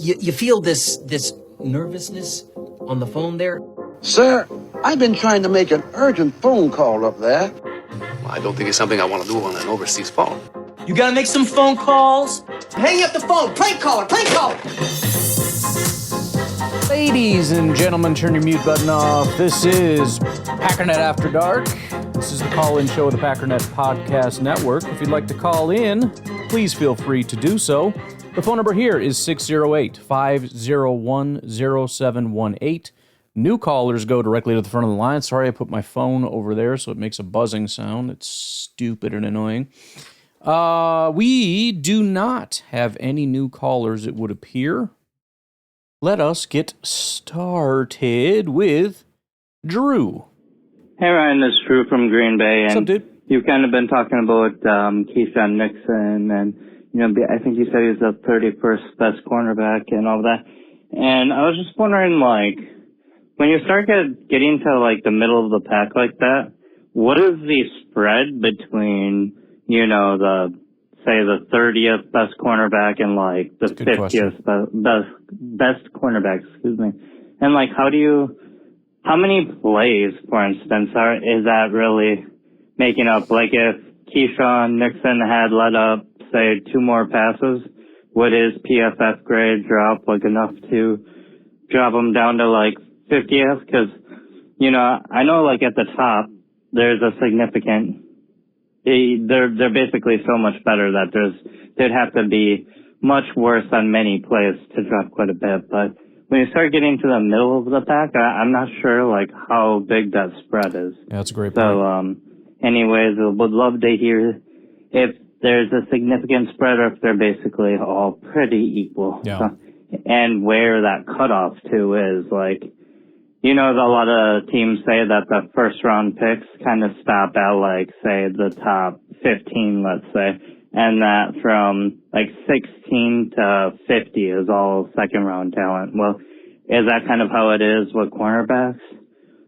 You feel this nervousness on the phone there? Sir, I've been trying to make an urgent phone call up there. Well, I don't think it's something I want to do on an overseas phone. You gotta make some phone calls. Hang up the phone. Prank caller. Ladies and gentlemen, turn your mute button off. This is Packernet After Dark. This is the call-in show of the Packernet Podcast Network. If you'd like to call in, please feel free to do so. The phone number here is 608-501-0718. New callers go directly to the front of the line. Sorry, I put my phone over there so it makes a buzzing sound. It's stupid and annoying. We do not have any new callers, it would appear. Let us get started with Drew. Hey Ryan, this is Drew from Green Bay. What's up, dude? You've kind of been talking about Keyshawn Nixon, and I think you said he's the 31st best cornerback and all that. And I was just wondering, when you start getting to the middle of the pack like that, what is the spread between the 30th best cornerback and the 50th best cornerback? Excuse me. And how many plays, for instance, is that really making up? If Keyshawn Nixon had let up, say, 2 more passes, would his PFF grade drop enough to drop him down to 50th? Because, I know at the top, there's a significant, they're basically so much better that there'd have to be much worse on many plays to drop quite a bit. But when you start getting to the middle of the pack, I'm not sure how big that spread is. Yeah, that's a great point. So, anyways, would love to hear if there's a significant spread or if they're basically all pretty equal. Yeah. So, and where that cutoff too is a lot of teams say that the first round picks kind of stop at say the top 15, let's say, and that from 16 to 50 is all second round talent. Well, is that kind of how it is with cornerbacks?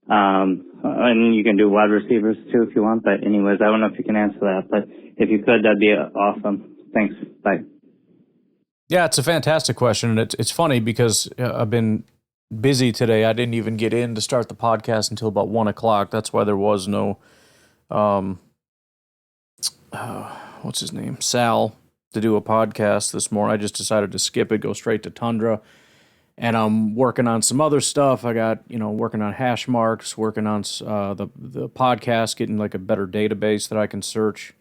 And you can do wide receivers too if you want, but anyways, I don't know if you can answer that, but if you could, that'd be awesome. Thanks. Bye. Yeah, it's a fantastic question, and it's funny because I've been busy today. I didn't even get in to start the podcast until about 1 o'clock. That's why there was no, what's his name? Sal, to do a podcast this morning. I just decided to skip it, go straight to Tundra. And I'm working on some other stuff. I got, working on hash marks, working on the podcast, getting a better database that I can search.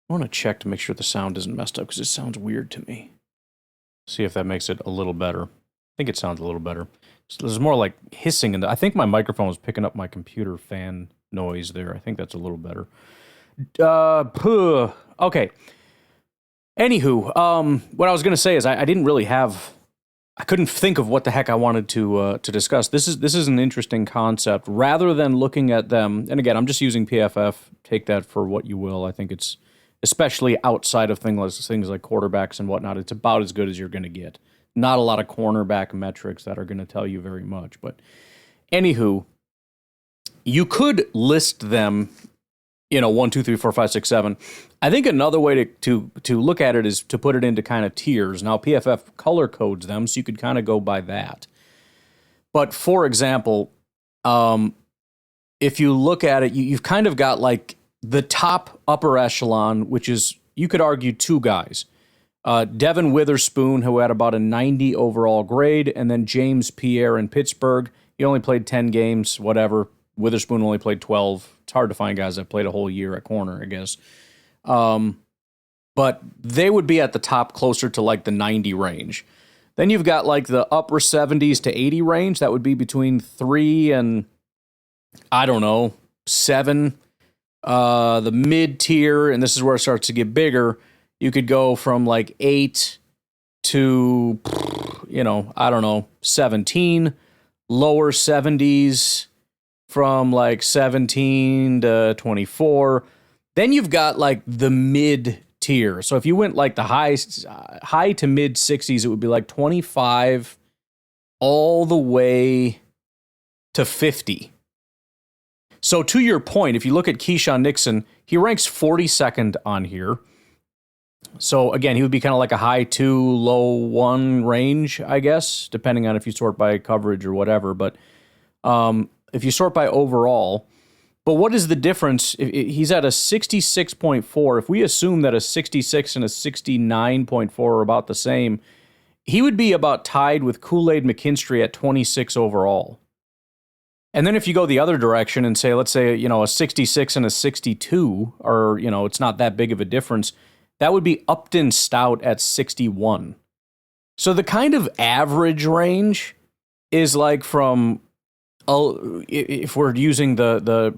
I want to check to make sure the sound isn't messed up because it sounds weird to me. See if that makes it a little better. I think it sounds a little better. There's more hissing. I think my microphone was picking up my computer fan noise there. I think that's a little better. Okay. Anywho, what I was going to say is I didn't really have... I couldn't think of what the heck I wanted to discuss. This is an interesting concept. Rather than looking at them, and again, I'm just using PFF. Take that for what you will. I think it's, especially outside of things like quarterbacks and whatnot, it's about as good as you're going to get. Not a lot of cornerback metrics that are going to tell you very much. But anywho, you could list them, 1, 2, 3, 4, 5, 6, 7. I think another way to look at it is to put it into kind of tiers. Now, PFF color codes them, so you could kind of go by that. But for example, if you look at it, you've kind of got the top upper echelon, which is, you could argue, 2 guys. Devin Witherspoon, who had about a 90 overall grade, and then James Pierre in Pittsburgh. He only played 10 games, whatever. Witherspoon only played 12. It's hard to find guys that played a whole year at corner, I guess. But they would be at the top closer to the 90 range. Then you've got the upper 70s to 80 range. That would be between 3 and, 7. The mid tier, and this is where it starts to get bigger, you could go from 8 to, 17. Lower 70s from 17 to 24. Then you've got the mid tier. So if you went the high to mid 60s, it would be 25 all the way to 50. So to your point, if you look at Keyshawn Nixon, he ranks 42nd on here. So again, he would be kind of like a high 2, low 1 range, I guess, depending on if you sort by coverage or whatever. But if you sort by overall, but what is the difference? He's at a 66.4. If we assume that a 66 and a 69.4 are about the same, he would be about tied with Kool-Aid McKinstry at 26 overall. And then if you go the other direction and say, let's say, a 66 and a 62, or, it's not that big of a difference, that would be Upton Stout at 61. So the kind of average range is like from, if we're using the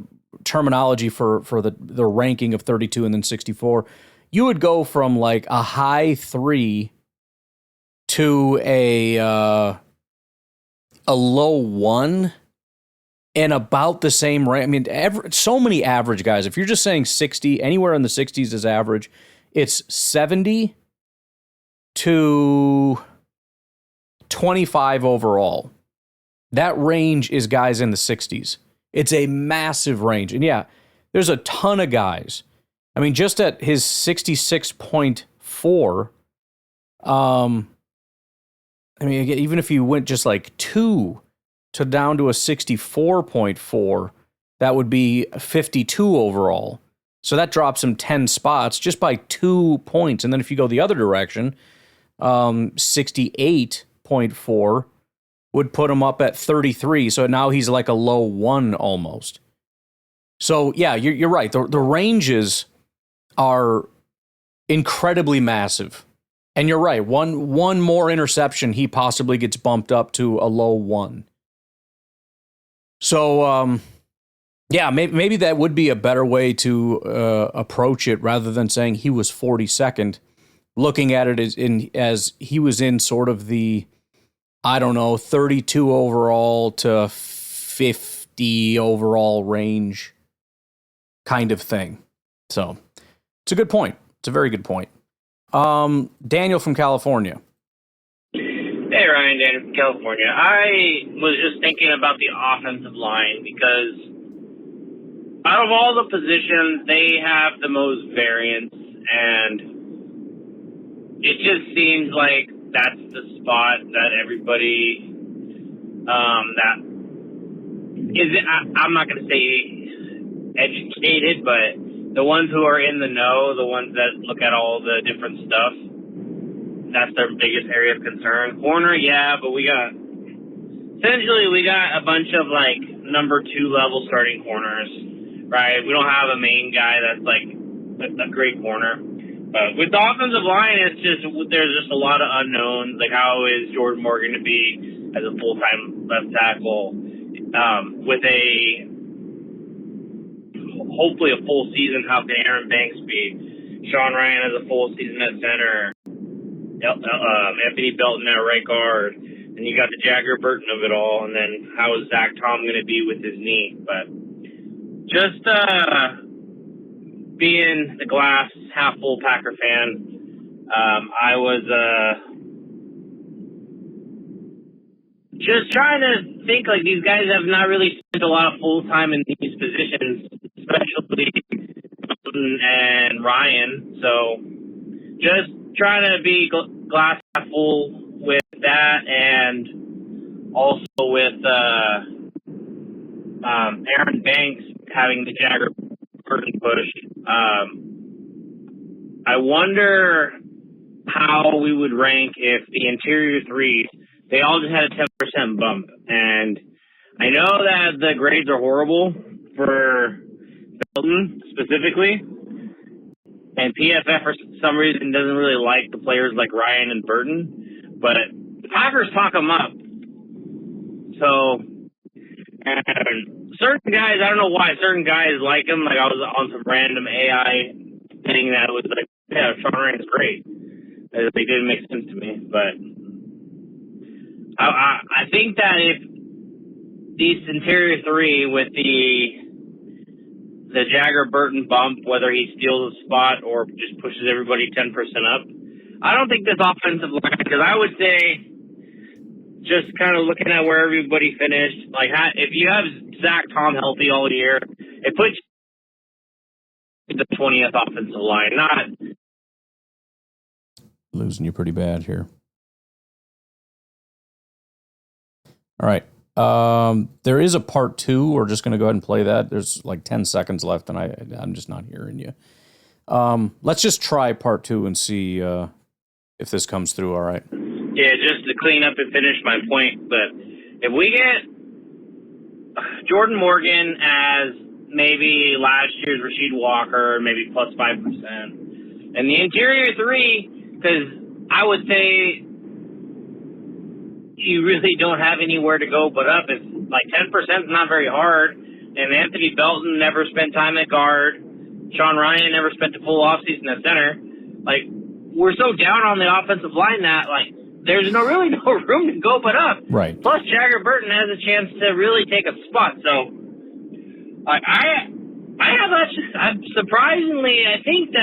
terminology for the ranking of 32 and then 64, you would go from like a high 3 to a low 1 and about the same range. I mean, so many average guys. If you're just saying 60, anywhere in the 60s is average. It's 70 to 25 overall. That range is guys in the 60s. It's a massive range. And yeah, there's a ton of guys. I mean, just at his 66.4, even if you went just like 2 to down to a 64.4, that would be 52 overall. So that drops him 10 spots just by 2 points. And then if you go the other direction, 68.4 would put him up at 33. So now he's like a low 1 almost. So yeah, you're right. The ranges are incredibly massive. And you're right. One more interception, he possibly gets bumped up to a low 1. So, yeah, maybe that would be a better way to approach it rather than saying he was 42nd. Looking at it as he was in sort of the, 32 overall to 50 overall range kind of thing. So it's a good point. It's a very good point. Daniel from California. Hey, Ryan, Daniel from California. I was just thinking about the offensive line because out of all the positions, they have the most variance, and it just seems like that's the spot that everybody that is, I'm not going to say educated, but the ones who are in the know, the ones that look at all the different stuff, that's their biggest area of concern. Corner, yeah, but we got a bunch of like number 2 level starting corners, right? We don't have a main guy that's like a great corner. But with the offensive line, there's just a lot of unknowns. Like, how is Jordan Morgan to be as a full-time left tackle with hopefully a full season? How can Aaron Banks be? Sean Ryan has a full season at center. Anthony Belton at right guard. And you got the Jagger Burton of it all. And then how is Zach Tom going to be with his knee? But just being the glass half full Packer fan, I was just trying to think, like, these guys have not really spent a lot of full time in these positions, especially Belton and Ryan. So just trying to be glass half full with that, and also with Aaron Banks having the Jagger Burton push. I wonder how we would rank if the interior 3, they all just had a 10% bump. And I know that the grades are horrible for Belton specifically, and PFF for some reason doesn't really like the players like Ryan and Burton, but the Packers talk them up. So, and certain guys, I don't know why, certain guys like him. Like, I was on some random AI thing that was like, yeah, Sean Ryan's great. It didn't make sense to me, but I think that if these interior 3 with the Jagger Burton bump, whether he steals a spot or just pushes everybody 10% up, I don't think this offensive line, because I would say, just kind of looking at where everybody finished, like, if you have Zach Tom healthy all year, it puts you the 20th offensive line, not Losing you pretty bad here. All right. There is a part 2. We're just going to go ahead and play that. There's like 10 seconds left, and I'm just not hearing you. Let's just try part 2 and see if this comes through all right. Yeah, just to clean up and finish my point, but if we get Jordan Morgan as maybe last year's Rasheed Walker, maybe plus 5%, and the interior 3, because I would say you really don't have anywhere to go but up. It's like 10% is not very hard, and Anthony Belton never spent time at guard. Sean Ryan never spent the full offseason at center. Like, we're so down on the offensive line that, like, there's really no room to go but up. Right. Plus, Jagger Burton has a chance to really take a spot. So, I surprisingly, I think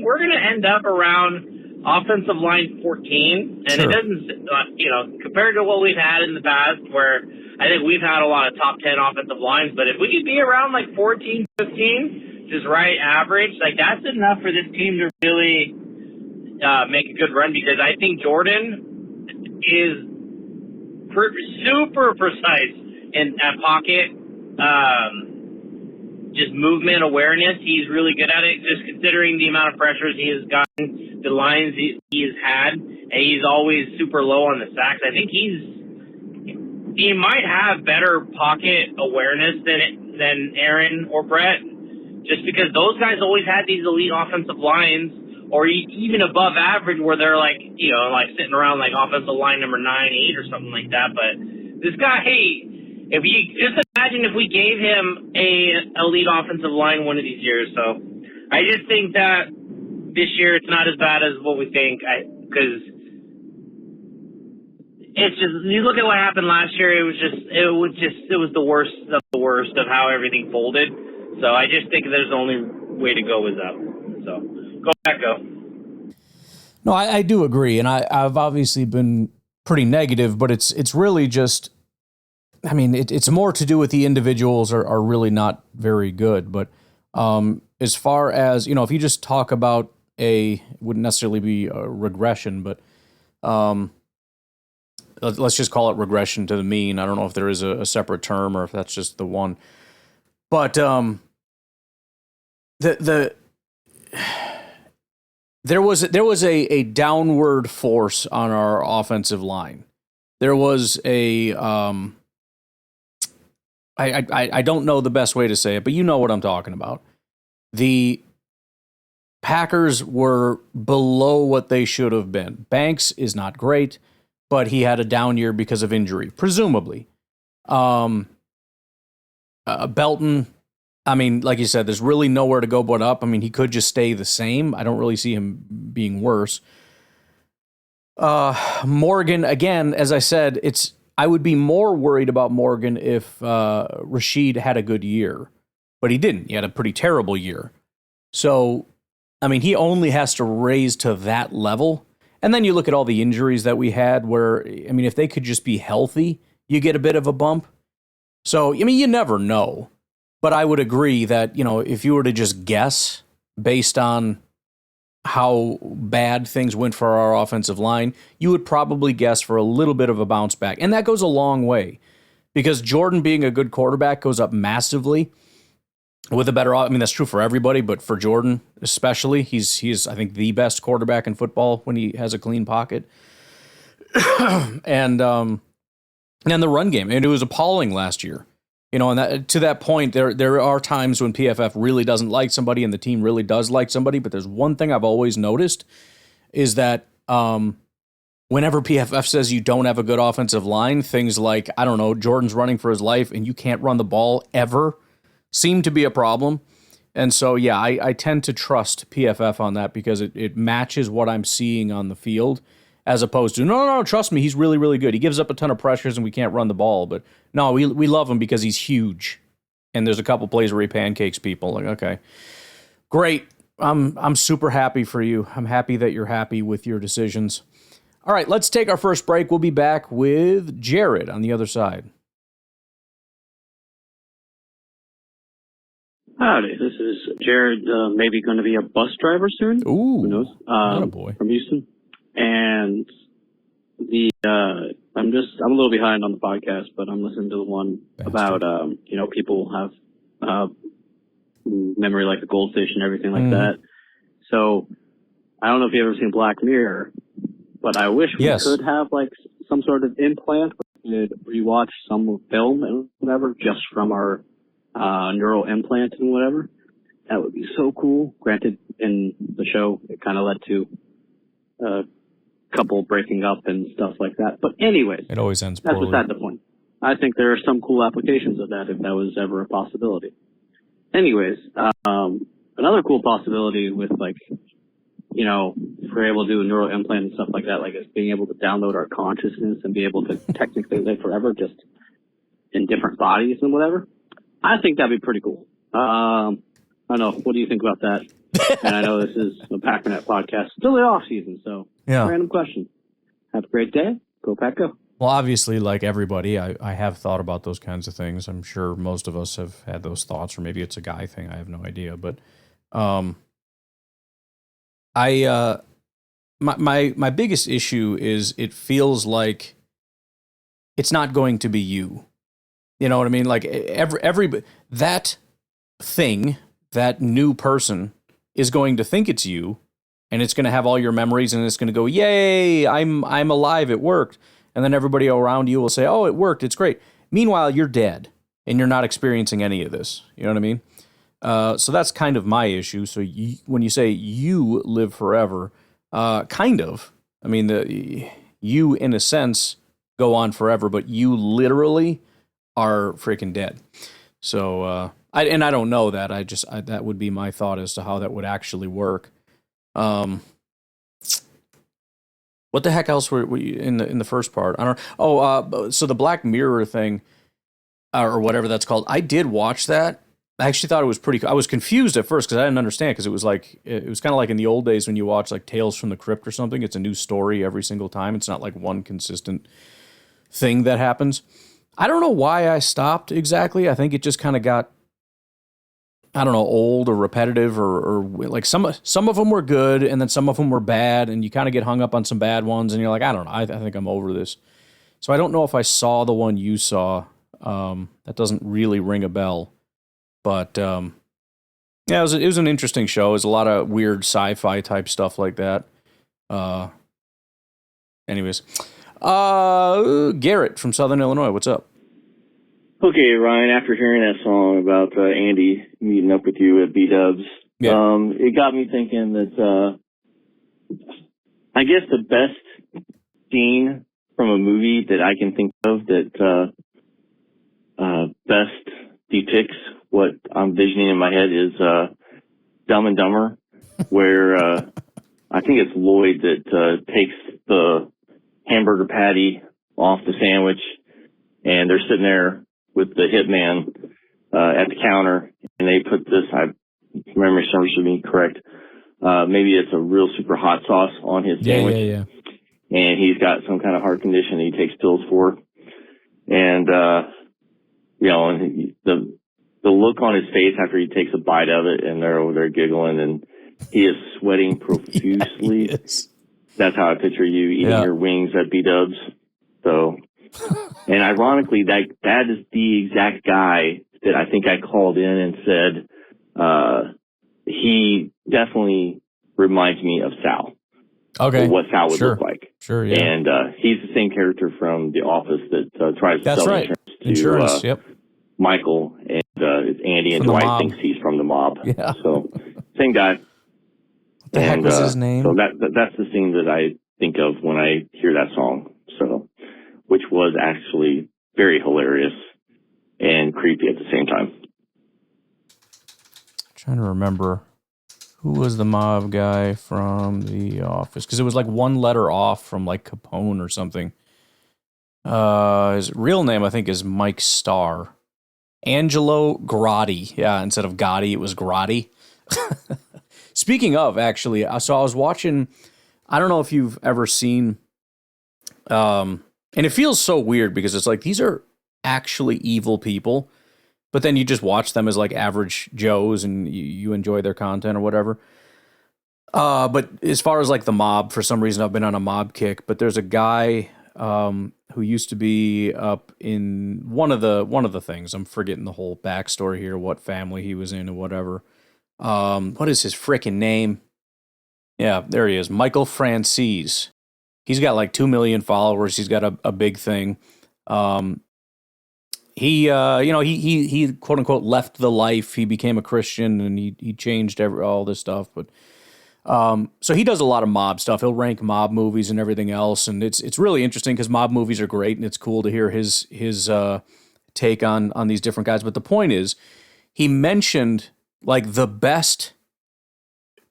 we're going to end up around offensive line 14, and sure. It doesn't, compared to what we've had in the past, where I think we've had a lot of top 10 offensive lines, but if we could be around like 14, 15, just right average, like that's enough for this team to really make a good run, because I think Jordan is super precise at pocket, just movement awareness. He's really good at it, just considering the amount of pressures he has gotten, the lines he has had, and he's always super low on the sacks. I think he might have better pocket awareness than Aaron or Brett, just because those guys always had these elite offensive lines, or even above average, where they're like sitting around like offensive line number 9, 8 or something like that. But this guy, if you just imagine if we gave him a elite offensive line one of these years. So I just think that this year it's not as bad as what we think, because it's just, you look at what happened last year, it was the worst of the worst of how everything folded. So I just think there's the only way to go is up. So go back, go. No, I do agree, and I've obviously been pretty negative, but it's really just, I mean, it's more to do with the individuals are really not very good. But as far as, if you just talk about it wouldn't necessarily be a regression, but let's just call it regression to the mean. I don't know if there is a separate term or if that's just the one. But there was a downward force on our offensive line. There was a I don't know the best way to say it, but you know what I'm talking about. The Packers were below what they should have been. Banks is not great, but he had a down year because of injury, presumably. Belton, I mean, like you said, there's really nowhere to go but up. I mean, he could just stay the same. I don't really see him being worse. Morgan, again, as I said, I would be more worried about Morgan if Rasheed had a good year, but he didn't. He had a pretty terrible year. So, I mean, he only has to raise to that level. And then you look at all the injuries that we had where, I mean, if they could just be healthy, you get a bit of a bump. So, I mean, you never know. But I would agree that, if you were to just guess based on how bad things went for our offensive line, you would probably guess for a little bit of a bounce back. And that goes a long way because Jordan being a good quarterback goes up massively with a better, I mean, that's true for everybody, but for Jordan especially, he's I think, the best quarterback in football when he has a clean pocket. And the run game, and it was appalling last year. And to that point, there are times when PFF really doesn't like somebody and the team really does like somebody. But there's one thing I've always noticed is that whenever PFF says you don't have a good offensive line, things like, I don't know, Jordan's running for his life and you can't run the ball ever seem to be a problem. And so, yeah, I tend to trust PFF on that because it matches what I'm seeing on the field. As opposed to, no, trust me, he's really, really good. He gives up a ton of pressures and we can't run the ball. But no, we love him because he's huge. And there's a couple plays where he pancakes people. Like, okay, great. I'm super happy for you. I'm happy that you're happy with your decisions. All right, let's take our first break. We'll be back with Jared on the other side. Howdy, this is Jared, maybe going to be a bus driver soon. Ooh, who knows? attaboy. From Houston. And I'm a little behind on the podcast, but I'm listening to the one about, people have, memory like a goldfish and everything like that. So I don't know if you've ever seen Black Mirror, but I wish we could have like some sort of implant where we could rewatch some film and whatever just from our, neural implant and whatever. That would be so cool. Granted, in the show, it kind of led to a couple breaking up and stuff like that. But anyways, it always ends that's poorly. beside the point. I think there are some cool applications of that if that was ever a possibility. Anyways, another cool possibility with like, if we're able to do a neural implant and stuff like that, like is being able to download our consciousness and be able to technically live forever just in different bodies and whatever. I think that'd be pretty cool. I don't know. What do you think about that? And I know this is a Packernet podcast. Still the off season, so random question. Have a great day. Go Pack Go. Well, obviously, like everybody, I have thought about those kinds of things. I'm sure most of us have had those thoughts, or maybe it's a guy thing. I have no idea. But my biggest issue is it feels like it's not going to be you. You know what I mean? Like every that thing, that new person is going to think it's you, and it's going to have all your memories, and it's going to go, "Yay, I'm alive, it worked." And then everybody around you will say, "Oh, it worked, it's great." Meanwhile, you're dead, and you're not experiencing any of this. You know what I mean? So that's kind of my issue. So when you say you live forever, kind of. I mean, you, in a sense, go on forever, but you literally are freaking dead. So, I don't know that. That would be my thought as to how that would actually work. What the heck else were we in the first part? I don't know. So the Black Mirror thing, or whatever that's called, I did watch that. I actually thought it was pretty cool. I was confused at first because I didn't understand, because it was kind of like in the old days when you watch like Tales from the Crypt or something. It's a new story every single time. It's not like one consistent thing that happens. I don't know why I stopped exactly. I think it just kind of got, I don't know, old or repetitive, or like some of them were good and then some of them were bad, and you kind of get hung up on some bad ones and you're like, I don't know, I think I'm over this. So I don't know if I saw the one you saw. That doesn't really ring a bell. But yeah, it was an interesting show. It was a lot of weird sci-fi type stuff like that. Anyways, Garrett from Southern Illinois, what's up? Okay, Ryan, after hearing that song about Andy meeting up with you at B-Dubs, it got me thinking that I guess the best scene from a movie that I can think of that best depicts what I'm visioning in my head is Dumb and Dumber, where I think it's Lloyd that takes the hamburger patty off the sandwich, and they're sitting there with the hitman at the counter, and they put this, if memory serves me correct, maybe it's a real super hot sauce on his sandwich. Yeah. And he's got some kind of heart condition that he takes pills for. And, and the look on his face after he takes a bite of it, and they're over there giggling, and he is sweating profusely. Yeah, that's how I picture you eating your wings at B-Dubs. So, and ironically, that is the exact guy that I think I called in and said, he definitely reminds me of Sal. Okay. What Sal would look like. Sure, yeah. And he's the same character from The Office that tries to sell insurance to Michael, and it's Andy, and Dwight thinks he's from the mob. Yeah. So, same guy. What the heck was his name? So that's the scene that I think of when I hear that song. So, which was actually very hilarious and creepy at the same time. I'm trying to remember who was the mob guy from The Office, because it was like one letter off from like Capone or something. His real name, I think, is Mike Starr. Angelo Gotti. Yeah, instead of Gotti, it was Grotti. Speaking of, actually, so I was watching, I don't know if you've ever seen, and it feels so weird because it's like, these are actually evil people, but then you just watch them as like average Joes and you enjoy their content or whatever. But as far as like the mob, for some reason I've been on a mob kick. But there's a guy who used to be up in one of the things. I'm forgetting the whole backstory here, what family he was in or whatever. What is his frickin' name? Yeah, there he is, Michael Francis. He's got like 2 million followers. He's got a big thing. He quote unquote left the life. He became a Christian and he changed all this stuff. But so he does a lot of mob stuff. He'll rank mob movies and everything else, and it's really interesting because mob movies are great, and it's cool to hear his take on these different guys. But the point is, he mentioned like the best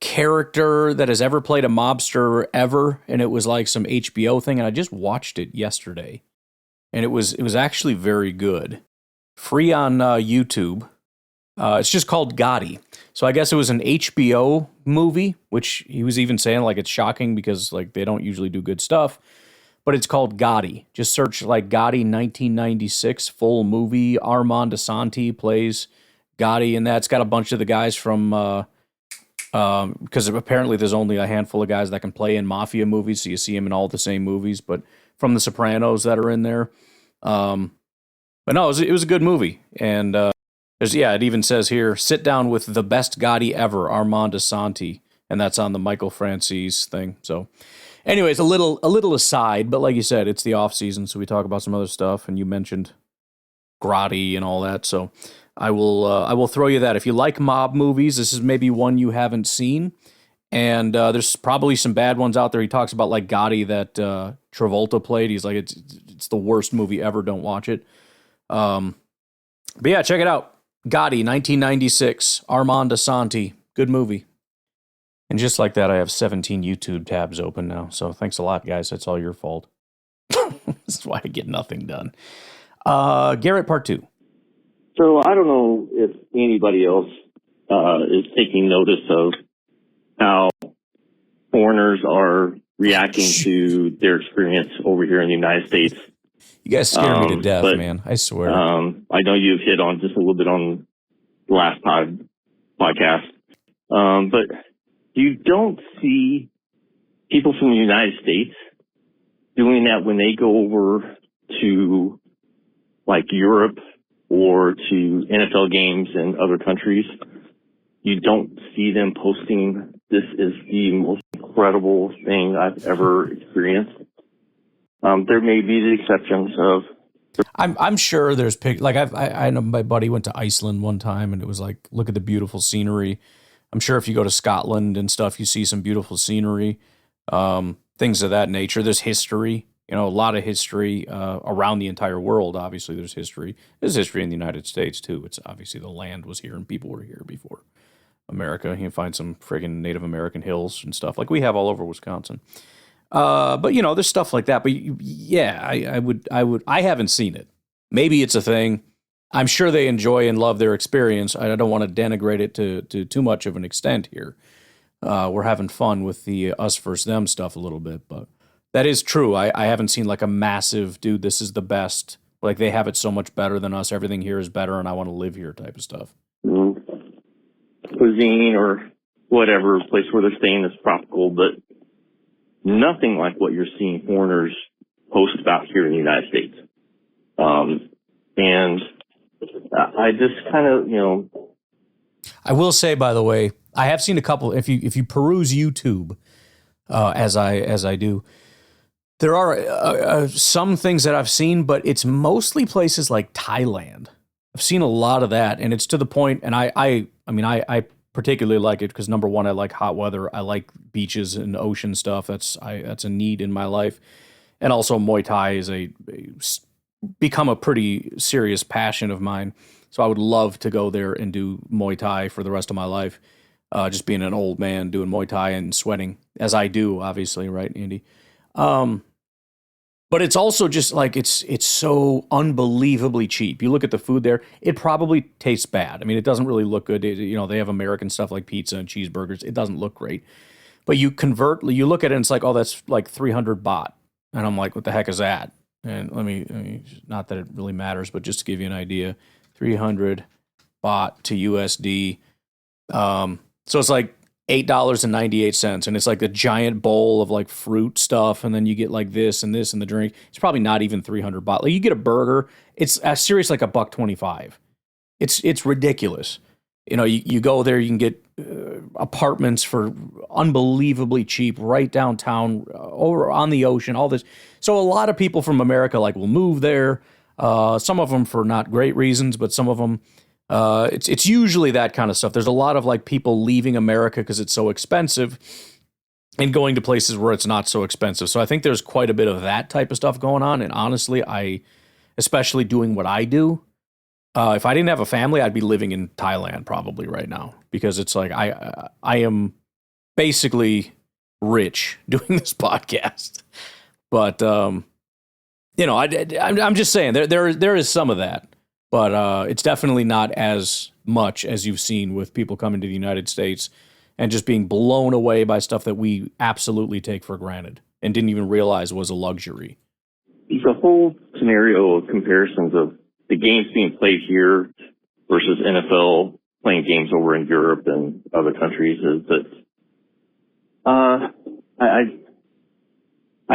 character that has ever played a mobster ever, and it was like some HBO thing, and I just watched it yesterday, and it was actually very good. Free on YouTube. It's just called Gotti. So I guess it was an HBO movie, which he was even saying like it's shocking because like they don't usually do good stuff. But it's called Gotti. Just search like Gotti 1996 full movie. Armand Asante plays Gotti, and that's got a bunch of the guys from because apparently there's only a handful of guys that can play in mafia movies, so you see them in all the same movies. But from The Sopranos that are in there. But no, it was a good movie, and it even says here, sit down with the best Gotti ever, Armand Asante, and that's on the Michael Francis thing. So, anyways, a little aside, but like you said, it's the off season, so we talk about some other stuff, and you mentioned Gotti and all that. So, I will throw you that. If you like mob movies, this is maybe one you haven't seen, and there's probably some bad ones out there. He talks about like Gotti that Travolta played. He's like, it's the worst movie ever. Don't watch it. But yeah, check it out. Gotti, 1996, Armand Asante. Good movie. And just like that, I have 17 YouTube tabs open now. So thanks a lot, guys. That's all your fault. This is why I get nothing done. Garrett, part 2. So I don't know if anybody else is taking notice of how foreigners are reacting to their experience over here in the United States. You guys scare me to death, man. I swear. I know you've hit on just a little bit on the last podcast. But you don't see people from the United States doing that when they go over to like Europe or to NFL games in other countries. You don't see them posting, this is the most incredible thing I've ever experienced. There may be the exceptions of. I'm sure there's like I know my buddy went to Iceland one time and it was like, look at the beautiful scenery. I'm sure if you go to Scotland and stuff, you see some beautiful scenery, things of that nature. There's history, a lot of history around the entire world. Obviously, there's history. There's history in the United States too. It's obviously the land was here and people were here before America. You can find some friggin' Native American hills and stuff like we have all over Wisconsin. But there's stuff like that. But yeah, I haven't seen it. Maybe it's a thing. I'm sure they enjoy and love their experience. I don't want to denigrate it to too much of an extent here. We're having fun with the us versus them stuff a little bit, but that is true. I haven't seen like a massive, dude, this is the best. Like they have it so much better than us. Everything here is better and I want to live here type of stuff. Cuisine or whatever place where they're staying is tropical, but nothing like what you're seeing foreigners post about here in the United States. And I just kind of, I will say, by the way, I have seen a couple. If you peruse YouTube, as I do, there are some things that I've seen, but it's mostly places like Thailand. I've seen a lot of that, and it's to the point. And I particularly like it because number one, I like hot weather. I like beaches and ocean stuff. That's a need in my life, and also Muay Thai is become a pretty serious passion of mine. So I would love to go there and do Muay Thai for the rest of my life. Just being an old man doing Muay Thai and sweating as I do, obviously, right, Andy? But it's also just like it's so unbelievably cheap. You look at the food there, it probably tastes bad. I mean, it doesn't really look good. They have American stuff like pizza and cheeseburgers. It doesn't look great. But you look at it and it's like, oh, that's like 300 baht. And I'm like, what the heck is that? And let me not that it really matters, but just to give you an idea, 300 baht to USD. So it's like $8.98, and it's like a giant bowl of like fruit stuff, and then you get like this and this and the drink. It's probably not even $300. Like you get a burger, it's seriously like $1.25. It's ridiculous. You know, you go there, you can get apartments for unbelievably cheap right downtown, over on the ocean, all this. So a lot of people from America like will move there. Some of them for not great reasons, but some of them. It's usually that kind of stuff. There's a lot of like people leaving America because it's so expensive and going to places where it's not so expensive. So I think there's quite a bit of that type of stuff going on. And honestly, especially doing what I do, if I didn't have a family, I'd be living in Thailand probably right now, because it's like I am basically rich doing this podcast. But you know, I'm just saying there is some of that. But it's definitely not as much as you've seen with people coming to the United States and just being blown away by stuff that we absolutely take for granted and didn't even realize was a luxury. The whole scenario of comparisons of the games being played here versus NFL playing games over in Europe and other countries is that I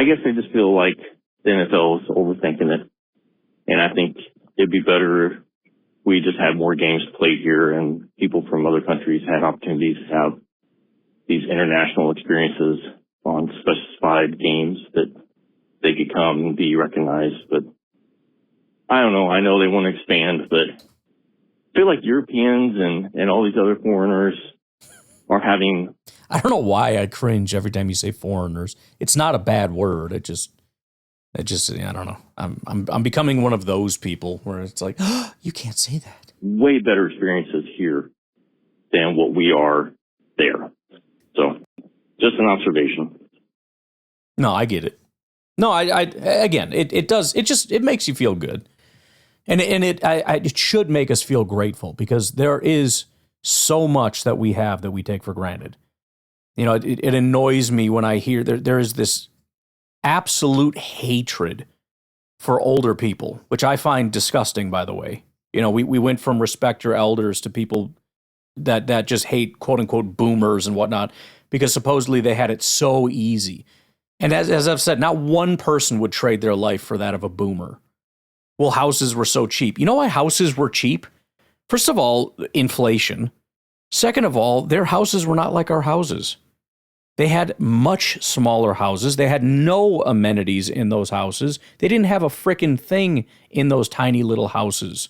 guess I just feel like the NFL is overthinking it, and I think it'd be better if we just had more games played here and people from other countries had opportunities to have these international experiences on specified games that they could come and be recognized. But I don't know. I know they want to expand, but I feel like Europeans and all these other foreigners are having... I don't know why I cringe every time you say foreigners. It's not a bad word. It just I don't know. I'm becoming one of those people where it's like, oh, you can't say that. Way better experiences here than what we are there. So, just an observation. No, I get it. No, again, it does. It makes you feel good, and it should make us feel grateful, because there is so much that we have that we take for granted. You know, it annoys me when I hear there is this absolute hatred for older people, which I find disgusting, by the way. You know, we went from respect your elders to people that just hate, quote unquote, boomers and whatnot, because supposedly they had it so easy. And as I've said, not one person would trade their life for that of a boomer. Well, houses were so cheap. You know why houses were cheap? First of all, inflation. Second of all, their houses were not like our houses. They had much smaller houses. They had no amenities in those houses. They didn't have a frickin' thing in those tiny little houses.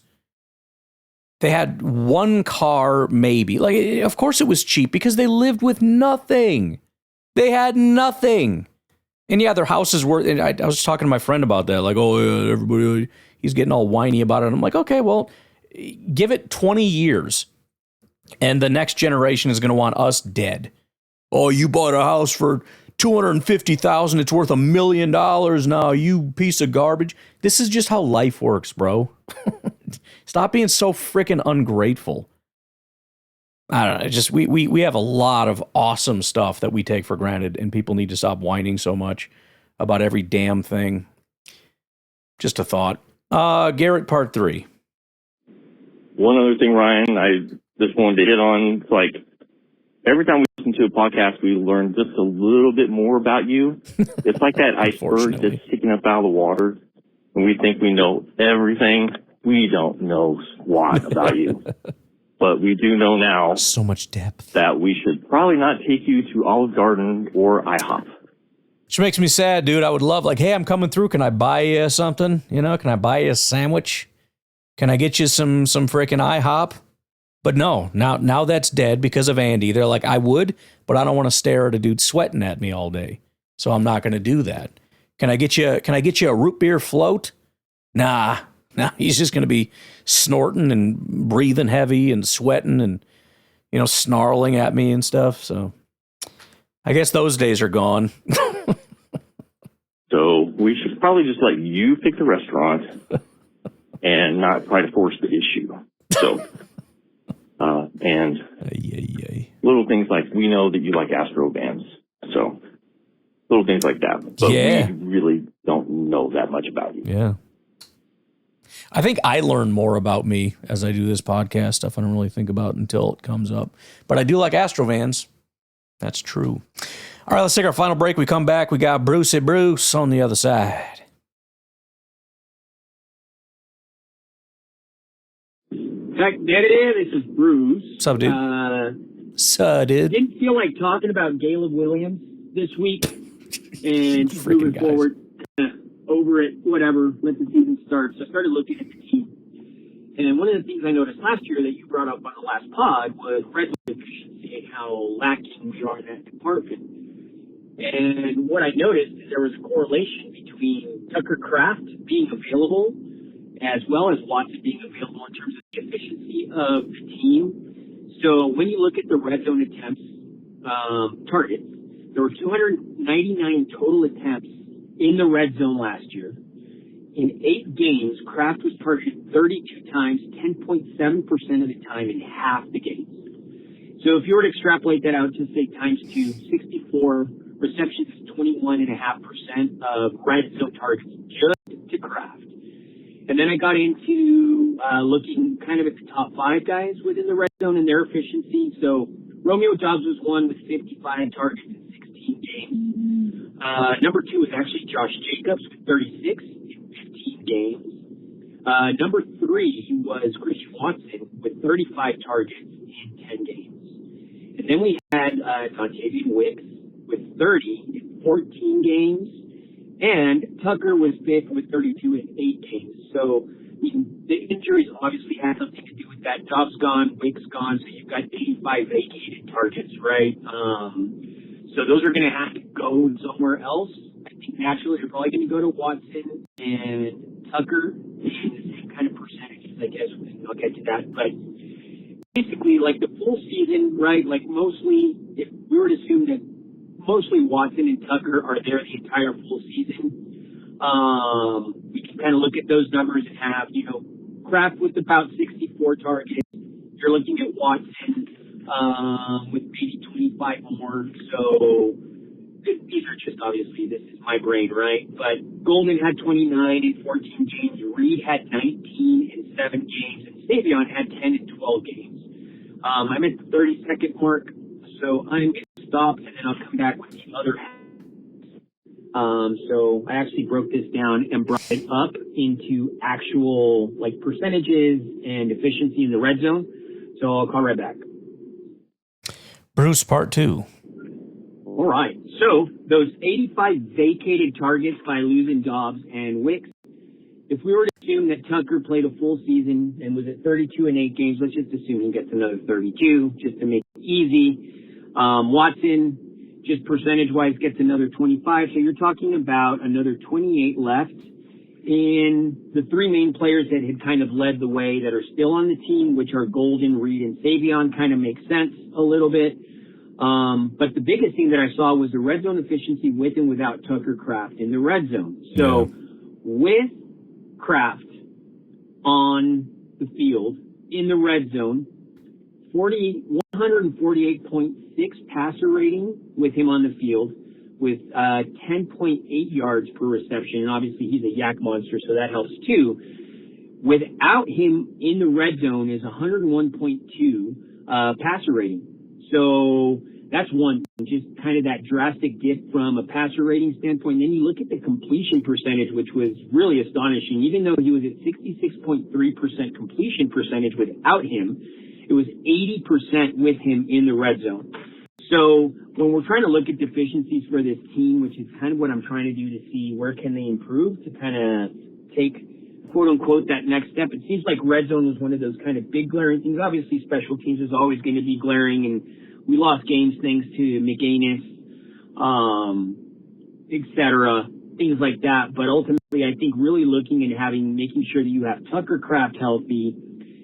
They had one car, maybe. Like, of course it was cheap because they lived with nothing. They had nothing. And yeah, their houses were, and I was talking to my friend about that, like, oh, yeah, everybody, he's getting all whiny about it. And I'm like, okay, well, give it 20 years, and the next generation is going to want us dead. Oh, you bought a house for $250,000. It's worth $1 million now, you piece of garbage. This is just how life works, bro. Stop being so freaking ungrateful. I don't know. Just we have a lot of awesome stuff that we take for granted, and people need to stop whining so much about every damn thing. Just a thought. Garrett, part 3. One other thing, Ryan, I just wanted to hit on, like, every time we listen to a podcast, we learn just a little bit more about you. It's like that iceberg that's sticking up out of the water, and we think we know everything. We don't know squat about you. But we do know now so much depth that we should probably not take you to Olive Garden or IHOP. Which makes me sad, dude. I would love, like, hey, I'm coming through. Can I buy you something? You know, can I buy you a sandwich? Can I get you some freaking IHOP? But no, now that's dead because of Andy. They're like, I would, but I don't want to stare at a dude sweating at me all day, so I'm not going to do that. Can I get you a root beer float? Nah, he's just going to be snorting and breathing heavy and sweating and, you know, snarling at me and stuff. So I guess those days are gone. So we should probably just let you pick the restaurant and not try to force the issue. So, and little things like, we know that you like Astro bands. So little things like that. But we really don't know that much about you. Yeah. I think I learn more about me as I do this podcast stuff. I don't really think about until it comes up. But I do like Astro vans. That's true. All right, let's take our final break. We come back. We got Brucey Bruce on the other side. Heck, this is Bruce. What's up, dude? Dude. Didn't feel like talking about Caleb Williams this week, and just moving forward, over it, whatever, let the season start. So I started looking at the team. And one of the things I noticed last year that you brought up on the last pod was red zone efficiency and how lacking we are in that department. And what I noticed is there was a correlation between Tucker Kraft being available as well as Watson being available in terms of the efficiency of the team. So when you look at the red zone attempts, targets, there were 299 total attempts in the red zone last year. In 8 games, Kraft was targeted 32 times, 10.7% of the time in half the games. So if you were to extrapolate that out to, say, times 2, 64 receptions is 21.5% of red zone targets just to Kraft. And then I got into looking kind of at the top 5 guys within the red zone and their efficiency. So Romeo Doubs was one with 55 targets in 16 games. Number 2 was actually Josh Jacobs with 36 in 15 games. Number 3 was Christian Watson with 35 targets in 10 games. And then we had Dontavian Wicks with 30 in 14 games. And Tucker was 5th with 32 in 8 games. So the injuries obviously had something to do with that. Dobbs gone, Wicks gone, so you've got 85 vacated targets, right? So those are going to have to go somewhere else. I think naturally they're probably going to go to Watson and Tucker in the same kind of percentages, I guess. I'll get to that. But basically, like the full season, right, like mostly, if we were to assume that mostly Watson and Tucker are there the entire full season, we can kind of look at those numbers and have, Kraft with about 64 targets. You're looking at Watson with maybe 25 more. So these are just obviously, this is my brain, right? But Golden had 29 in 14 games. Reed had 19 in 7 games. And Savion had 10 in 12 games. I'm at the 30-second mark. So I'm going to stop and then I'll come back with the other half. So I actually broke this down and brought it up into actual like percentages and efficiency in the red zone. So I'll call right back. Bruce, part 2. All right. So those 85 vacated targets by losing Dobbs and Wicks, if we were to assume that Tucker played a full season and was at 32 in 8 games, let's just assume he gets another 32 just to make it easy. Watson, just percentage-wise, gets another 25. So you're talking about another 28 left. And the 3 main players that had kind of led the way that are still on the team, which are Golden, Reed, and Savion, kind of makes sense a little bit. But the biggest thing that I saw was the red zone efficiency with and without Tucker Kraft in the red zone. So with Kraft on the field in the red zone, 148.6 passer rating with him on the field with 10.8 yards per reception. And obviously he's a yak monster, so that helps too. Without him in the red zone is 101.2 passer rating. So that's one, just kind of that drastic dip from a passer rating standpoint. And then you look at the completion percentage, which was really astonishing. Even though he was at 66.3% completion percentage without him, it was 80% with him in the red zone. So when we're trying to look at deficiencies for this team, which is kind of what I'm trying to do to see where can they improve to kind of take, quote unquote, that next step, it seems like red zone was one of those kind of big glaring things. Obviously special teams is always going to be glaring, and we lost games thanks to McGanus, et cetera, things like that. But ultimately, I think really looking and making sure that you have Tucker Kraft healthy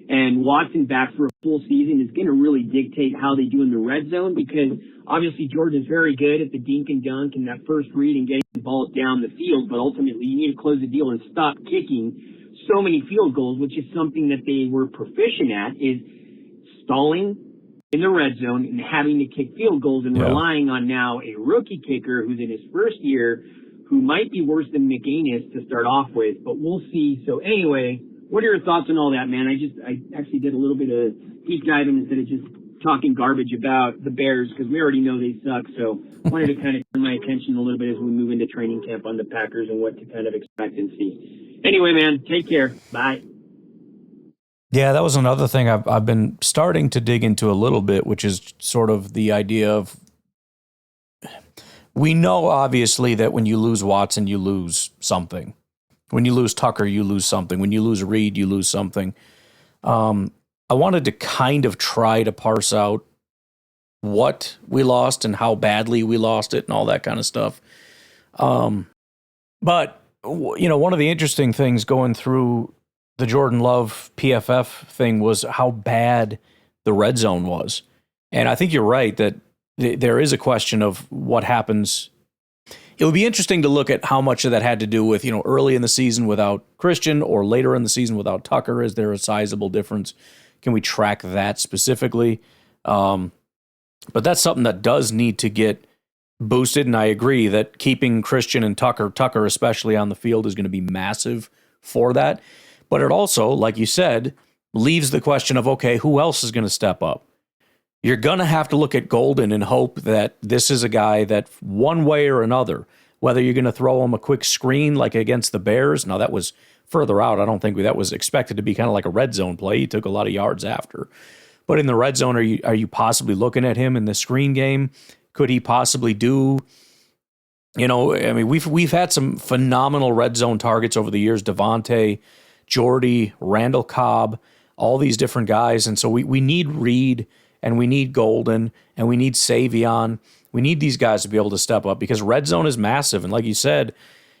and Watson back for a full season is going to really dictate how they do in the red zone, because obviously Jordan's very good at the dink and dunk and that first read and getting the ball down the field, but ultimately you need to close the deal and stop kicking so many field goals, which is something that they were proficient at, is stalling in the red zone and having to kick field goals and relying on now a rookie kicker who's in his first year who might be worse than McGanus to start off with, but we'll see. So anyway, what are your thoughts on all that, man? I actually did a little bit of deep diving instead of just talking garbage about the Bears because we already know they suck. So I wanted to kind of turn my attention a little bit as we move into training camp on the Packers and what to kind of expect and see. Anyway, man, take care. Bye. Yeah, that was another thing I've been starting to dig into a little bit, which is sort of the idea of, we know obviously that when you lose Watson, you lose something. When you lose Tucker, you lose something. When you lose Reed, you lose something. I wanted to kind of try to parse out what we lost and how badly we lost it and all that kind of stuff. But, you know, one of the interesting things going through the Jordan Love PFF thing was how bad the red zone was. And I think you're right that there is a question of what happens. It would be interesting to look at how much of that had to do with, you know, early in the season without Christian or later in the season without Tucker. Is there a sizable difference? Can we track that specifically? But that's something that does need to get boosted. And I agree that keeping Christian and Tucker especially on the field is going to be massive for that. But it also, like you said, leaves the question of, okay, who else is going to step up? You're going to have to look at Golden and hope that this is a guy that one way or another, whether you're going to throw him a quick screen like against the Bears. Now, that was further out. I don't think that was expected to be kind of like a red zone play. He took a lot of yards after. But in the red zone, are you possibly looking at him in the screen game? Could he possibly do, you know, I mean, we've had some phenomenal red zone targets over the years. Devontae, Jordy, Randall Cobb, all these different guys. And so we need Reed and we need Golden and we need Savion. We need these guys to be able to step up because red zone is massive. And like you said,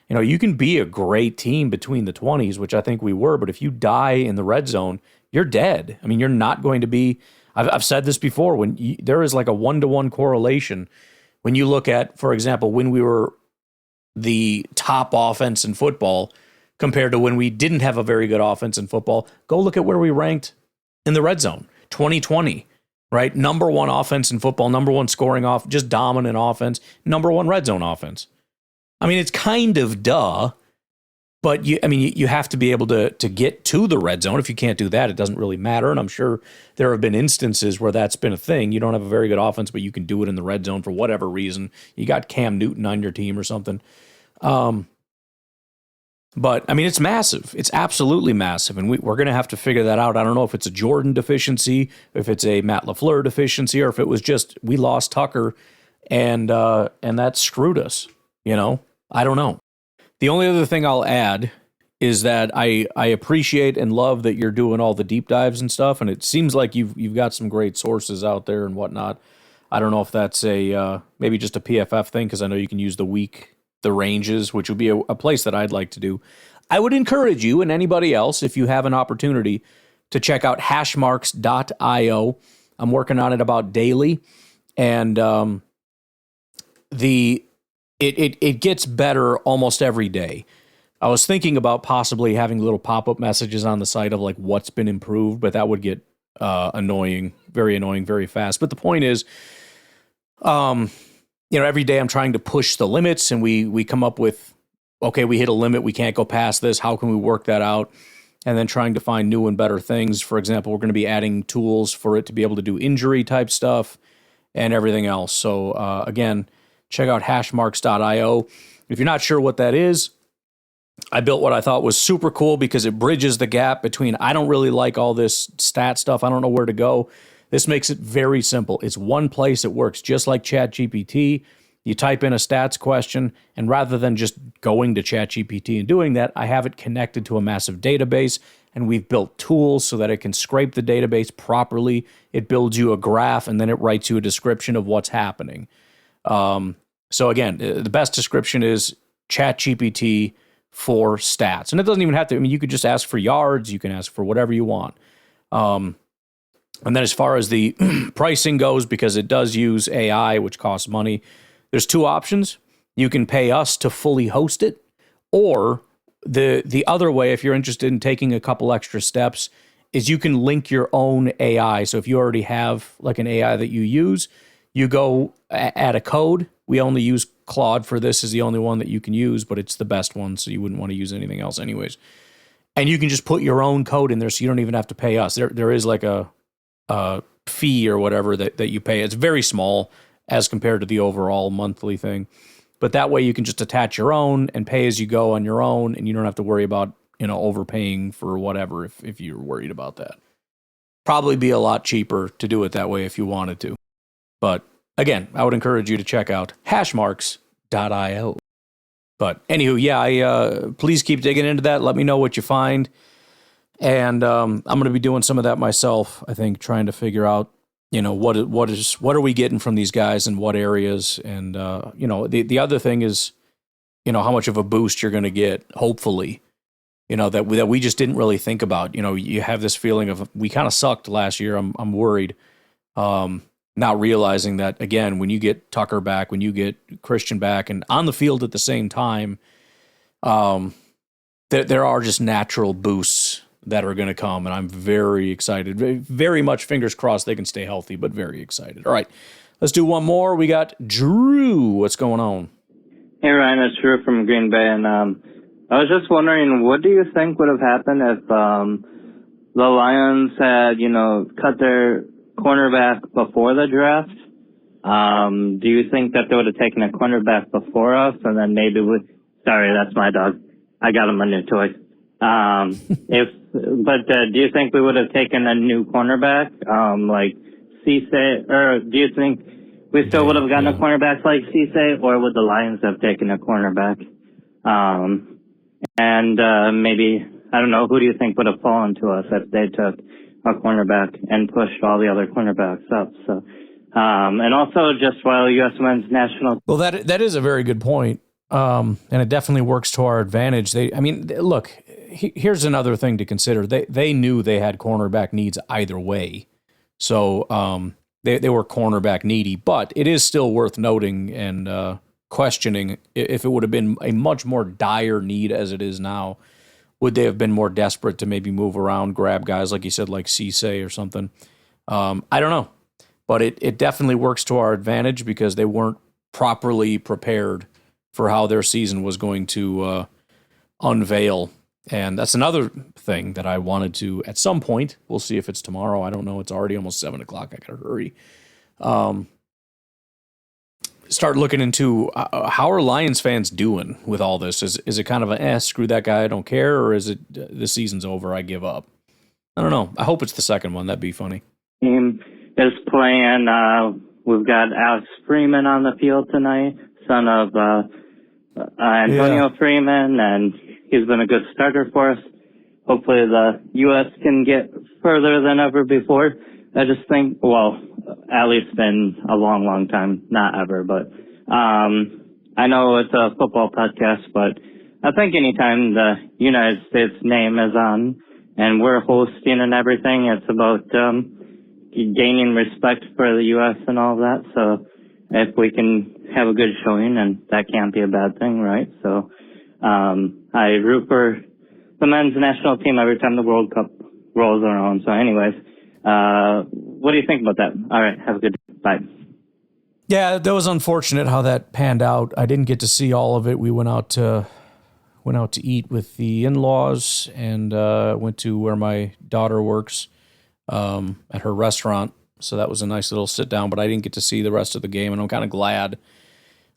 you know, you can be a great team between the 20s, which I think we were, but if you die in the red zone, you're dead. I mean, you're not going to be, I've said this before, there is like a 1-to-1 correlation when you look at, for example, when we were the top offense in football compared to when we didn't have a very good offense in football. Go look at where we ranked in the red zone, 2020, right? Number one offense in football, number one scoring off, just dominant offense, number one red zone offense. I mean, it's kind of duh, but you have to be able to get to the red zone. If you can't do that, it doesn't really matter. And I'm sure there have been instances where that's been a thing. You don't have a very good offense, but you can do it in the red zone for whatever reason. You got Cam Newton on your team or something. But, I mean, it's massive. It's absolutely massive, and we're going to have to figure that out. I don't know if it's a Jordan deficiency, if it's a Matt LaFleur deficiency, or if it was just we lost Tucker and that screwed us, you know? I don't know. The only other thing I'll add is that I appreciate and love that you're doing all the deep dives and stuff, and it seems like you've got some great sources out there and whatnot. I don't know if that's maybe just a PFF thing, because I know you can use the ranges, which would be a place that I'd like to do. I would encourage you and anybody else, if you have an opportunity, to check out hashmarks.io. I'm working on it about daily, and it gets better almost every day. I was thinking about possibly having little pop-up messages on the site of like what's been improved, but that would get annoying very fast. But the point is, every day I'm trying to push the limits, and we come up with, okay, we hit a limit, we can't go past this. How can we work that out? And then trying to find new and better things. For example, we're going to be adding tools for it to be able to do injury type stuff and everything else. So again, check out hashmarks.io. If you're not sure what that is, I built what I thought was super cool because it bridges the gap between, I don't really like all this stat stuff, I don't know where to go. This makes it very simple. It's one place. It works just like ChatGPT. You type in a stats question, and rather than just going to ChatGPT and doing that, I have it connected to a massive database, and we've built tools so that it can scrape the database properly. It builds you a graph, and then it writes you a description of what's happening. So again, the best description is ChatGPT for stats. And it doesn't even have to, you could just ask for yards, you can ask for whatever you want. And then as far as the pricing goes, because it does use AI, which costs money, there's two options. You can pay us to fully host it, or the other way, if you're interested in taking a couple extra steps, is you can link your own AI. So if you already have like an AI that you use, you go add a code. We only use Claude for this, is the only one that you can use, but it's the best one, so you wouldn't want to use anything else anyways. And you can just put your own code in there, so you don't even have to pay us. There is like a fee or whatever that you pay. It's very small as compared to the overall monthly thing. But that way you can just attach your own and pay as you go on your own, and you don't have to worry about, overpaying for whatever if you're worried about that. Probably be a lot cheaper to do it that way if you wanted to. But again, I would encourage you to check out hashmarks.io. But anywho, please keep digging into that. Let me know what you find. And I'm going to be doing some of that myself, I think, trying to figure out, what are we getting from these guys in what areas. And, the other thing is, how much of a boost you're going to get, hopefully, that we just didn't really think about. You have this feeling of we kind of sucked last year. I'm worried. Not realizing that, again, when you get Tucker back, when you get Christian back and on the field at the same time, there are just natural boosts that are going to come, and I'm very excited. Very much fingers crossed they can stay healthy, but very excited. All right, let's do one more. We got Drew. What's going on? Hey, Ryan, it's Drew from Green Bay, and I was just wondering, what do you think would have happened if the Lions had, cut their cornerback before the draft? Do you think that they would have taken a cornerback before us, and then maybe sorry, that's my dog. I got him a new toy. Do you think we would have taken a new cornerback, like Cisse, or do you think we still would have gotten a cornerback like Cisse, or would the Lions have taken a cornerback? Maybe, I don't know, who do you think would have fallen to us if they took a cornerback and pushed all the other cornerbacks up? So, and also just while U.S. men's national. Well, that is a very good point. And it definitely works to our advantage. Look, here's another thing to consider. They knew they had cornerback needs either way. So they were cornerback needy, but it is still worth noting and questioning if it would have been a much more dire need as it is now. Would they have been more desperate to maybe move around, grab guys, like you said, like Cisse or something? I don't know. But it definitely works to our advantage because they weren't properly prepared for how their season was going to unveil. And that's another thing that I wanted to, at some point, we'll see if it's tomorrow. I don't know. It's already almost 7 o'clock. I got to hurry. Start looking into how are Lions fans doing with all this? Is it kind of a, screw that guy, I don't care? Or is it, the season's over, I give up? I don't know. I hope it's the second one. That'd be funny. Team is playing, we've got Alex Freeman on the field tonight, son of Antonio Freeman, and he's been a good starter for us. Hopefully the U.S. can get further than ever before. I just think, at least been a long, long time, not ever, but I know it's a football podcast, but I think anytime the United States name is on and we're hosting and everything, it's about gaining respect for the U.S. and all that. So if we can have a good showing, and that can't be a bad thing, right? So I root for the men's national team every time the World Cup rolls around. So anyways, what do you think about that? All right, have a good day. Bye. Yeah, that was unfortunate how that panned out. I didn't get to see all of it. We went out to eat with the in-laws and went to where my daughter works at her restaurant. So that was a nice little sit down, but I didn't get to see the rest of the game, and I'm kind of glad.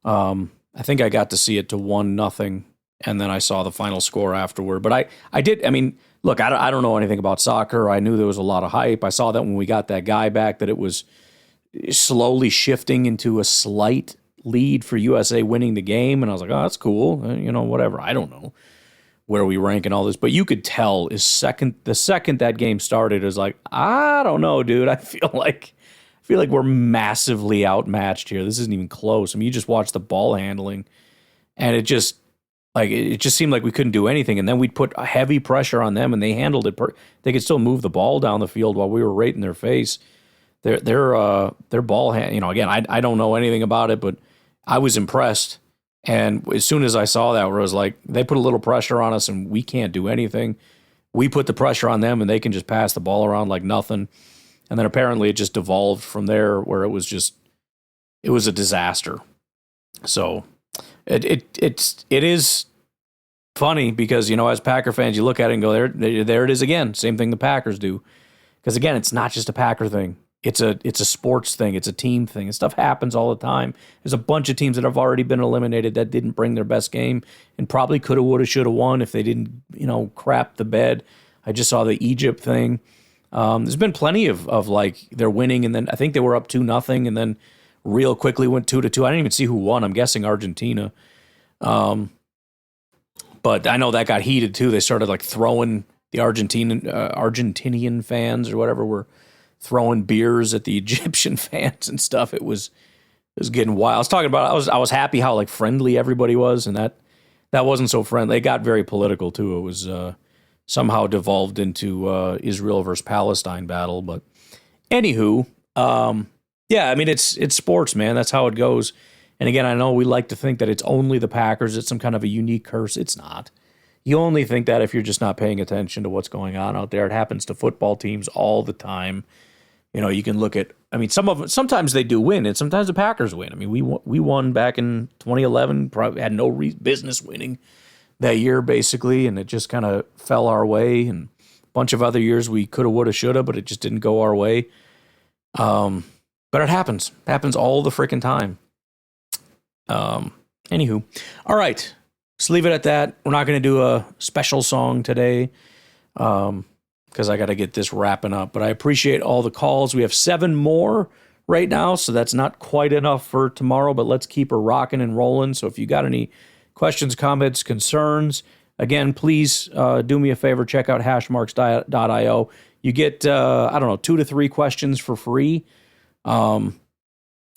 I think I got to see it to 1-0, and then I saw the final score afterward. But I did. I mean, look, I don't know anything about soccer. I knew there was a lot of hype. I saw that when we got that guy back, that it was slowly shifting into a slight lead for USA winning the game, and I was like, oh, that's cool. Whatever. I don't know where we rank and all this, but you could tell the second that game started, it was like, I don't know, dude. I feel like we're massively outmatched here. This isn't even close. I mean, you just watch the ball handling, and it just seemed like we couldn't do anything. And then we'd put heavy pressure on them, and they handled it. They could still move the ball down the field while we were right in their face. Their ball hand, again, I don't know anything about it, but I was impressed. And as soon as I saw that, where it was like, they put a little pressure on us and we can't do anything. We put the pressure on them and they can just pass the ball around like nothing. And then apparently it just devolved from there, where it was a disaster. So it is funny because, as Packer fans, you look at it and go, there it is again. Same thing the Packers do. Because again, it's not just a Packer thing. it's a sports thing. It's a team thing. And stuff happens all the time. There's a bunch of teams that have already been eliminated that didn't bring their best game and probably coulda, woulda, shoulda won if they didn't, crap the bed. I just saw the Egypt thing. There's been plenty of like they're winning and then I think they were up 2-0 and then real quickly went 2-2. I didn't even see who won. I'm guessing Argentina. But I know that got heated too. They started like throwing the Argentinian fans or whatever were throwing beers at the Egyptian fans and stuff. It was getting wild. I was talking about I was happy how like friendly everybody was, and that wasn't so friendly. It got very political too. It was somehow devolved into Israel versus Palestine battle. But anywho, yeah, I mean it's sports, man. That's how it goes. And again, I know we like to think that it's only the Packers. It's some kind of a unique curse. It's not. You only think that if you're just not paying attention to what's going on out there. It happens to football teams all the time. You can look at. I mean, sometimes they do win, and sometimes the Packers win. I mean, we won back in 2011. Probably had no business winning that year, basically, and it just kind of fell our way. And a bunch of other years we coulda, woulda, shoulda, but it just didn't go our way. But it happens. It happens all the freaking time. Anywho, all right. Let's leave it at that. We're not going to do a special song today because I got to get this wrapping up. But I appreciate all the calls. We have 7 more right now, so that's not quite enough for tomorrow, but let's keep her rocking and rolling. So if you got any questions, comments, concerns, again, please do me a favor. Check out hashmarks.io. You get, 2 to 3 questions for free.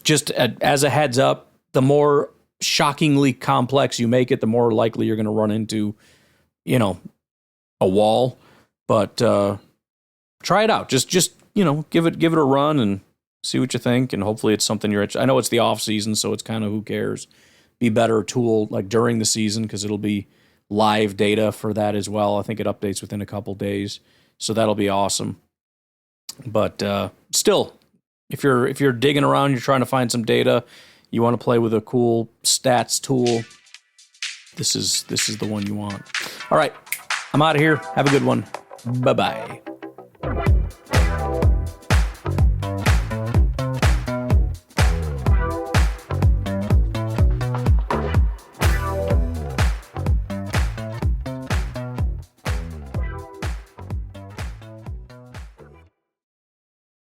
Just as a heads up, the more shockingly complex you make it, the more likely you're going to run into, a wall. But try it out. Just give it a run and see what you think. And hopefully it's something you're interested. I know it's the off season, so it's kind of who cares. Be a better tool like during the season because it'll be live data for that as well. I think it updates within a couple days, so that'll be awesome. But still, if you're digging around, you're trying to find some data. You want to play with a cool stats tool, this is the one you want. All right, I'm out of here. Have a good one. Bye-bye.